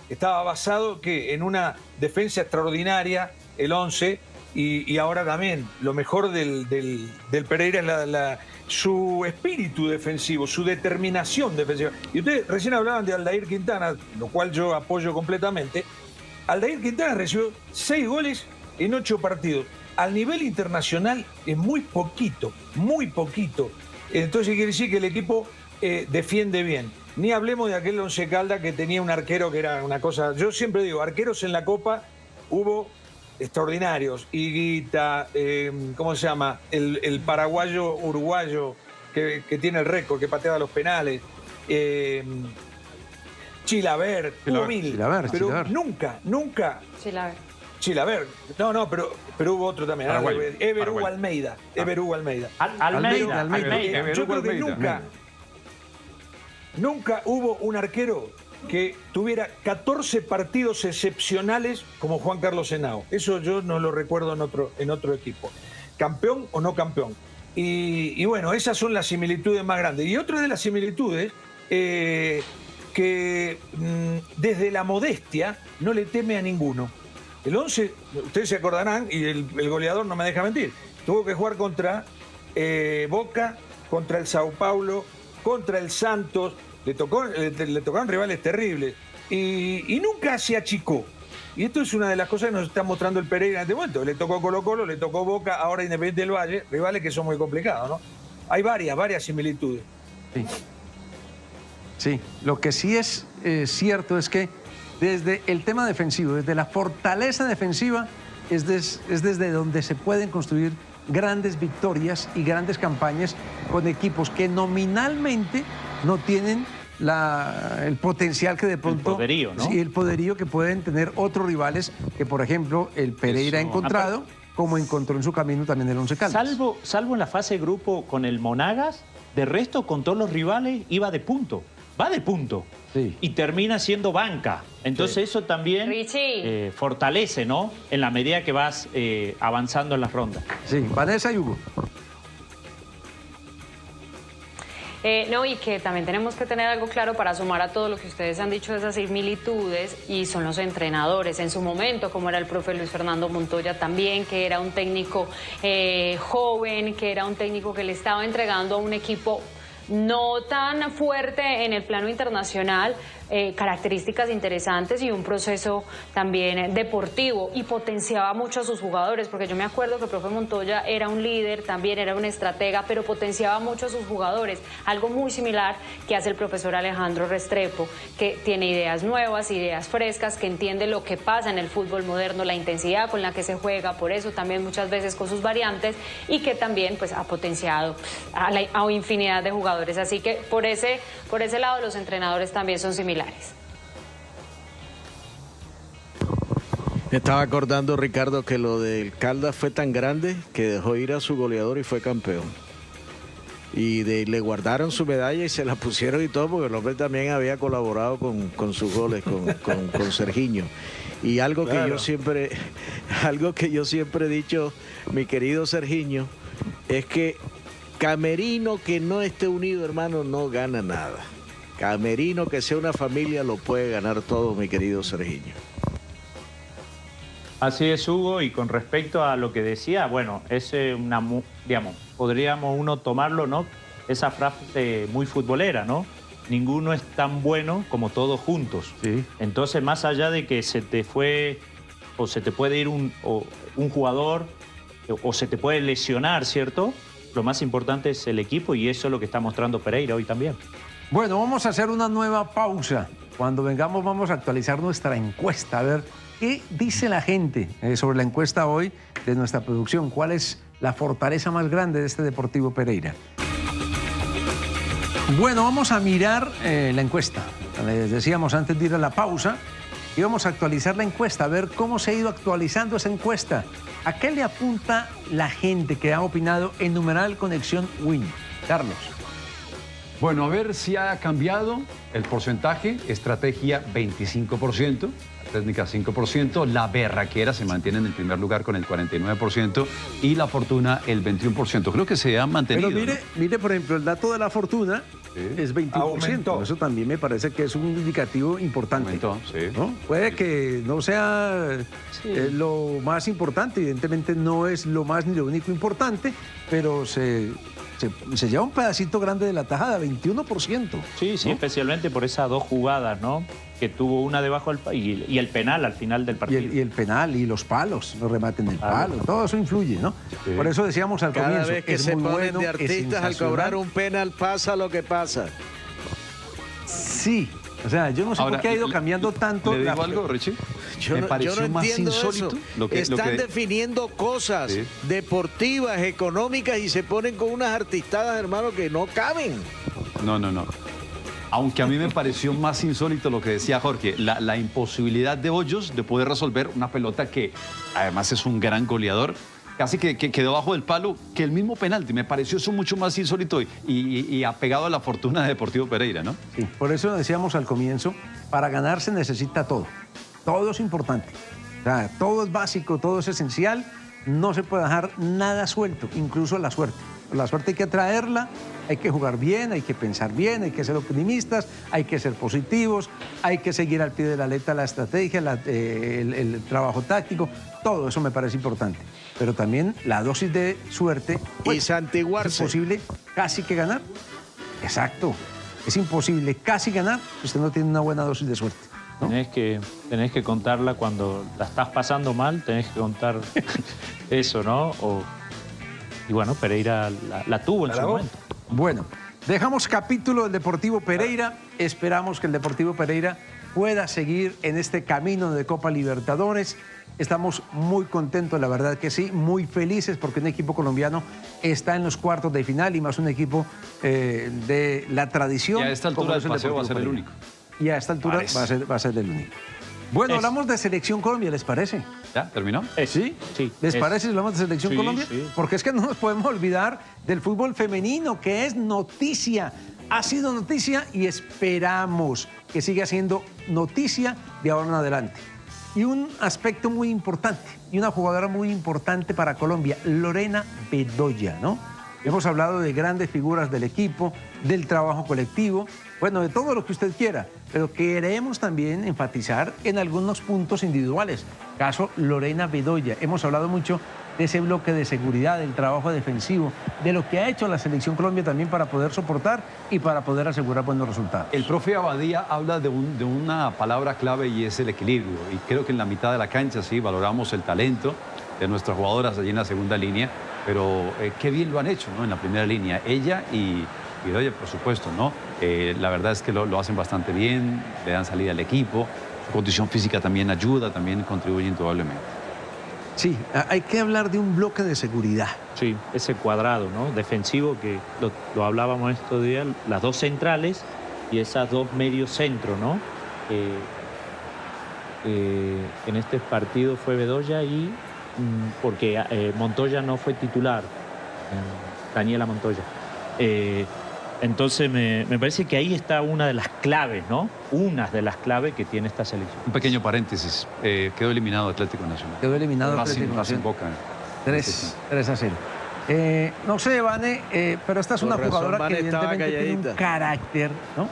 Estaba basado en una defensa extraordinaria, el Once, y ahora también, lo mejor del Pereira es su espíritu defensivo, su determinación defensiva. Y ustedes recién hablaban de Aldair Quintana, lo cual yo apoyo completamente. Aldair Quintana recibió 6 goles en 8 partidos. Al nivel internacional es muy poquito, muy poquito. Entonces quiere decir que el equipo defiende bien. Ni hablemos de aquel Once Caldas que tenía un arquero que era una cosa... Yo siempre digo, arqueros en la Copa hubo extraordinarios. Higuita, ¿cómo se llama? El paraguayo uruguayo que tiene el récord, que pateaba los penales. Chilavert, hubo mil. Pero nunca. Chilavert. No, pero hubo otro también. Ever Hugo Almeida. Almeida. Yo creo que nunca hubo un arquero que tuviera 14 partidos excepcionales como Juan Carlos Henao. Eso yo no lo recuerdo en otro equipo. Campeón o no campeón. Y bueno, esas son las similitudes más grandes. Y otra de las similitudes, que desde la modestia no le teme a ninguno. El Once, ustedes se acordarán, y el goleador no me deja mentir, tuvo que jugar contra Boca, contra el Sao Paulo, contra el Santos. Le tocaron rivales terribles y nunca se achicó. Y esto es una de las cosas que nos está mostrando el Pereira en este momento. Le tocó Colo-Colo, le tocó Boca, ahora Independiente del Valle, rivales que son muy complicados, ¿no? Hay varias similitudes. Sí, lo que sí es cierto es que desde el tema defensivo, desde la fortaleza defensiva, es desde donde se pueden construir grandes victorias y grandes campañas con equipos que nominalmente no tienen el potencial que de pronto... El poderío, ¿no? Sí, el poderío que pueden tener otros rivales que, por ejemplo, el Pereira ha encontrado, como encontró en su camino también el Once Caldas. Salvo en la fase de grupo con el Monagas, de resto, con todos los rivales, iba de punto. Va de punto. Sí. Y termina siendo banca. Entonces eso también fortalece, ¿no? En la medida que vas avanzando en las rondas. Sí, Vanessa y Hugo. No, y que también tenemos que tener algo claro para sumar a todo lo que ustedes han dicho de esas similitudes, y son los entrenadores. En su momento, como era el profe Luis Fernando Montoya también, que era un técnico joven, que era un técnico que le estaba entregando a un equipo no tan fuerte en el plano internacional, características interesantes y un proceso también deportivo, y potenciaba mucho a sus jugadores, porque yo me acuerdo que el profe Montoya era un líder, también era un estratega, pero potenciaba mucho a sus jugadores, algo muy similar que hace el profesor Alejandro Restrepo, que tiene ideas nuevas, ideas frescas, que entiende lo que pasa en el fútbol moderno, la intensidad con la que se juega, por eso también muchas veces con sus variantes, y que también pues ha potenciado a infinidad de jugadores, así que por ese lado los entrenadores también son similares. Me estaba acordando, Ricardo, que lo del Caldas fue tan grande que dejó ir a su goleador y fue campeón. Y le guardaron su medalla y se la pusieron y todo, porque el hombre también había colaborado con sus goles, con Sergiño. Y algo que yo siempre he dicho, mi querido Sergiño, es que camerino que no esté unido, hermano, no gana nada. Camerino que sea una familia lo puede ganar todo, mi querido Sergiño. Así es, Hugo, y con respecto a lo que decía, bueno, es podríamos uno tomarlo, ¿no? Esa frase muy futbolera, ¿no? Ninguno es tan bueno como todos juntos. Sí. Entonces, más allá de que se te fue o se te puede ir un jugador o se te puede lesionar, ¿cierto? Lo más importante es el equipo, y eso es lo que está mostrando Pereira hoy también. Bueno, vamos a hacer una nueva pausa. Cuando vengamos vamos a actualizar nuestra encuesta, a ver ¿Qué dice la gente sobre la encuesta hoy de nuestra producción? ¿Cuál es la fortaleza más grande de este Deportivo Pereira? Bueno, vamos a mirar la encuesta. Les decíamos antes de ir a la pausa, íbamos a actualizar la encuesta, a ver cómo se ha ido actualizando esa encuesta. ¿A qué le apunta la gente que ha opinado en numeral Conexión Win? Carlos. Bueno, a ver si ha cambiado el porcentaje. Estrategia 25%, técnica 5%, la berraquera se mantiene en el primer lugar con el 49% y la fortuna el 21%. Creo que se ha mantenido. Pero mire, por ejemplo, el dato de la fortuna es 21%. Aumentó. Eso también me parece que es un indicativo importante. Aumentó, sí. ¿No? Puede que no sea lo más importante, evidentemente no es lo más ni lo único importante, pero se lleva un pedacito grande de la tajada, 21%. Sí, ¿no? especialmente por esas dos jugadas, ¿no? Que tuvo una debajo del y el penal al final del partido. Y el penal y los palos, los rematen del palo, todo eso influye, ¿no? Sí. Por eso decíamos al comienzo. Cada vez que se ponen de artistas al cobrar un penal pasa lo que pasa. Sí, o sea, yo no sé por qué ha ido cambiando tanto. ¿Le digo algo, Richie? Yo no más entiendo insólito eso. Están definiendo cosas deportivas, económicas y se ponen con unas artistadas, hermano, que no caben. No. Aunque a mí me pareció más insólito lo que decía Jorge, la imposibilidad de Hoyos de poder resolver una pelota que además es un gran goleador, casi que quedó bajo del palo, que el mismo penalti. Me pareció eso mucho más insólito y apegado a la fortuna de Deportivo Pereira, ¿no? Sí, por eso decíamos al comienzo, para ganar se necesita todo. Todo es importante. O sea, todo es básico, todo es esencial. No se puede dejar nada suelto, incluso la suerte. La suerte hay que traerla, hay que jugar bien, hay que pensar bien, hay que ser optimistas, hay que ser positivos, hay que seguir al pie de la letra la estrategia, el trabajo táctico. Todo eso me parece importante. Pero también la dosis de suerte. Y santiguarse. Es imposible casi que ganar. Exacto. Es imposible casi ganar si usted no tiene una buena dosis de suerte, ¿no? Tenés que contarla cuando la estás pasando mal, tenés que contar eso, ¿no? Y bueno, Pereira la tuvo en su momento. Bueno, dejamos capítulo del Deportivo Pereira. Esperamos que el Deportivo Pereira pueda seguir en este camino de Copa Libertadores. Estamos muy contentos, la verdad que sí, muy felices porque un equipo colombiano está en los cuartos de final y más un equipo de la tradición. Y a esta altura del paseo va a ser el único. Y a esta altura va a ser el único. Bueno, hablamos de Selección Colombia, ¿les parece? ¿Ya? ¿Terminó? Sí. ¿Les parece si hablamos de Selección Colombia? Sí. Porque es que no nos podemos olvidar del fútbol femenino, que es noticia. Ha sido noticia y esperamos que siga siendo noticia de ahora en adelante. Y un aspecto muy importante, y una jugadora muy importante para Colombia, Lorena Bedoya, ¿no? Hemos hablado de grandes figuras del equipo, del trabajo colectivo, bueno, de todo lo que usted quiera, pero queremos también enfatizar en algunos puntos individuales. Caso Lorena Bedoya. Hemos hablado mucho de ese bloque de seguridad, del trabajo defensivo, de lo que ha hecho la Selección Colombia también para poder soportar y para poder asegurar buenos resultados. El profe Abadía habla de una palabra clave y es el equilibrio. Y creo que en la mitad de la cancha sí valoramos el talento de nuestras jugadoras allí en la segunda línea, pero qué bien lo han hecho, ¿no? En la primera línea, ella y Bedoya, por supuesto, ¿no? La verdad es que lo hacen bastante bien, le dan salida al equipo, su condición física también ayuda, también contribuye indudablemente. Sí, hay que hablar de un bloque de seguridad. Sí, ese cuadrado, ¿no? Defensivo que lo hablábamos estos días, las dos centrales y esas dos medios centros, ¿no? En este partido fue Bedoya y porque Montoya no fue titular, Daniela Montoya. Entonces me parece que ahí está una de las claves, ¿no? Una de las claves que tiene esta selección. Un pequeño paréntesis, quedó eliminado Atlético Nacional. Quedó eliminado Atlético Nacional. Boca. 3-0. No sé, Vane, pero esta es una jugadora que evidentemente tiene un carácter, ¿no?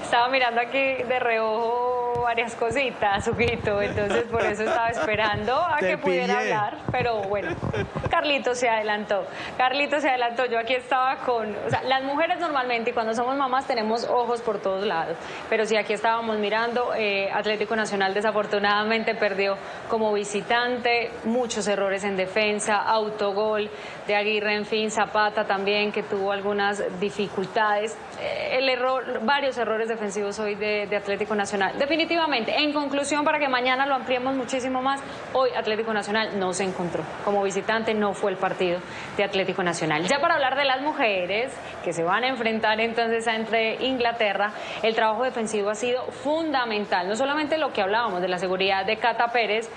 Estaba mirando aquí de reojo varias cositas, Huguito, entonces por eso estaba esperando a que pudiera hablar, pero bueno, Carlito se adelantó. Yo aquí estaba con... O sea, las mujeres normalmente, y cuando somos mamás, tenemos ojos por todos lados, pero sí, aquí estábamos mirando, Atlético Nacional desafortunadamente perdió como visitante, muchos errores en defensa, autogol de Aguirre, en fin, Zapata también, que tuvo algunas dificultades, varios errores defensivos hoy de Atlético Nacional. Definitivamente, en conclusión, para que mañana lo ampliemos muchísimo más, hoy Atlético Nacional no se encontró. Como visitante no fue el partido de Atlético Nacional. Ya para hablar de las mujeres, que se van a enfrentar entonces entre Inglaterra, el trabajo defensivo ha sido fundamental. No solamente lo que hablábamos de la seguridad de Cata Pérez,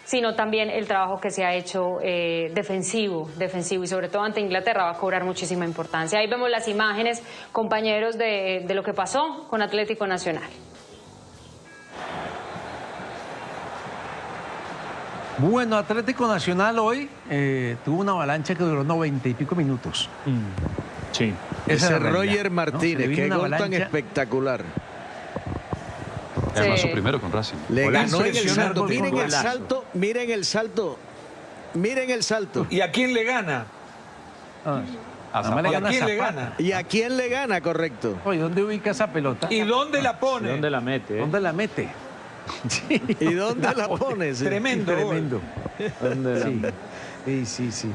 sino también el trabajo que se ha hecho defensivo y sobre todo ante Inglaterra va a cobrar muchísima importancia. Ahí vemos las imágenes, compañeros, de lo que pasó con Atlético Nacional. Bueno, Atlético Nacional hoy tuvo una avalancha que duró 90 y pico minutos. Sí. Ese Roger Martínez, ¿no? qué gol tan avalancha espectacular. Además, su primero con Racing. Le ganó en el salto. Miren Miren el salto, miren el salto. Miren el salto. ¿Y a quién le gana? A Zapata. ¿Y a quién le gana? ¿Y a quién le gana, correcto? Oye, ¿dónde ubica esa pelota? ¿Y dónde la pone? ¿Dónde la mete? ¿Dónde la mete? Sí. ¿Y dónde la pones? Tremendo. Tremendo. Sí.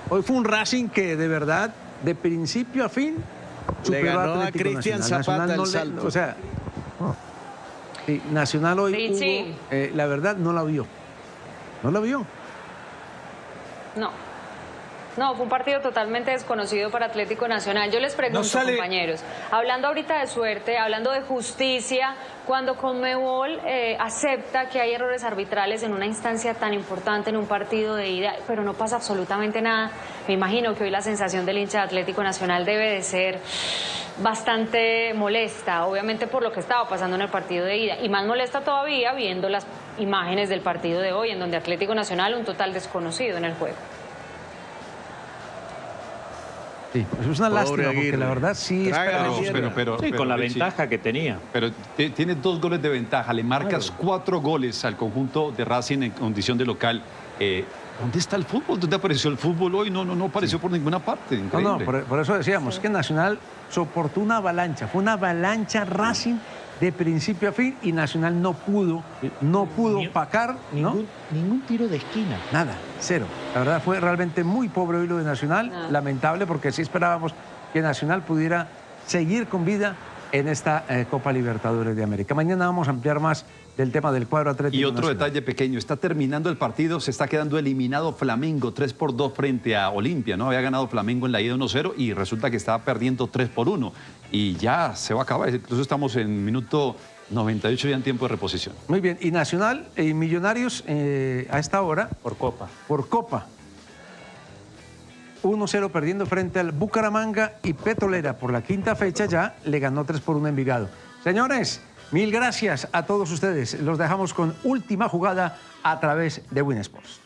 Hoy fue un Racing que de verdad, de principio a fin, Le superó ganó a Atlético Cristian Nacional. Zapata Nacional el no salto. o sea, sí, Nacional hoy, Richie. Hugo, la verdad, no la vio. No la vio. No, fue un partido totalmente desconocido para Atlético Nacional. Yo les pregunto, compañeros, hablando ahorita de suerte, hablando de justicia, cuando Conmebol acepta que hay errores arbitrales en una instancia tan importante, en un partido de ida, pero no pasa absolutamente nada, me imagino que hoy la sensación del hincha de Atlético Nacional debe de ser bastante molesta, obviamente por lo que estaba pasando en el partido de ida, y más molesta todavía viendo las imágenes del partido de hoy, en donde Atlético Nacional un total desconocido en el juego. Sí, es una lástima, porque la verdad sí pero con la Richie, ventaja que tenía. Pero tiene 2 goles de ventaja, le marcas 4 goles al conjunto de Racing en condición de local. ¿Dónde está el fútbol? ¿Dónde apareció el fútbol hoy? No apareció por ninguna parte. Increíble. Por eso decíamos que Nacional soportó una avalancha, fue una avalancha Racing de principio a fin y Nacional no pudo opacar, ¿no? Ningún tiro de esquina. Nada, cero. La verdad fue realmente muy pobre hoy lo de Nacional, lamentable, porque sí esperábamos que Nacional pudiera seguir con vida en esta Copa Libertadores de América. Mañana vamos a ampliar más del tema del cuadro Atlético Y otro Nacional. detalle pequeño, está terminando el partido, se está quedando eliminado Flamengo 3-2 frente a Olimpia, ¿no? Había ganado Flamengo en la ida 1-0 y resulta que estaba perdiendo 3-1 y ya se va a acabar, incluso estamos en minuto 98 ya en tiempo de reposición. Muy bien, y Nacional y Millonarios a esta hora Por Copa. 1-0 perdiendo frente al Bucaramanga, y Petrolera por la quinta fecha ya le ganó 3-1 a Envigado. Señores, mil gracias a todos ustedes. Los dejamos con última jugada a través de Win Sports.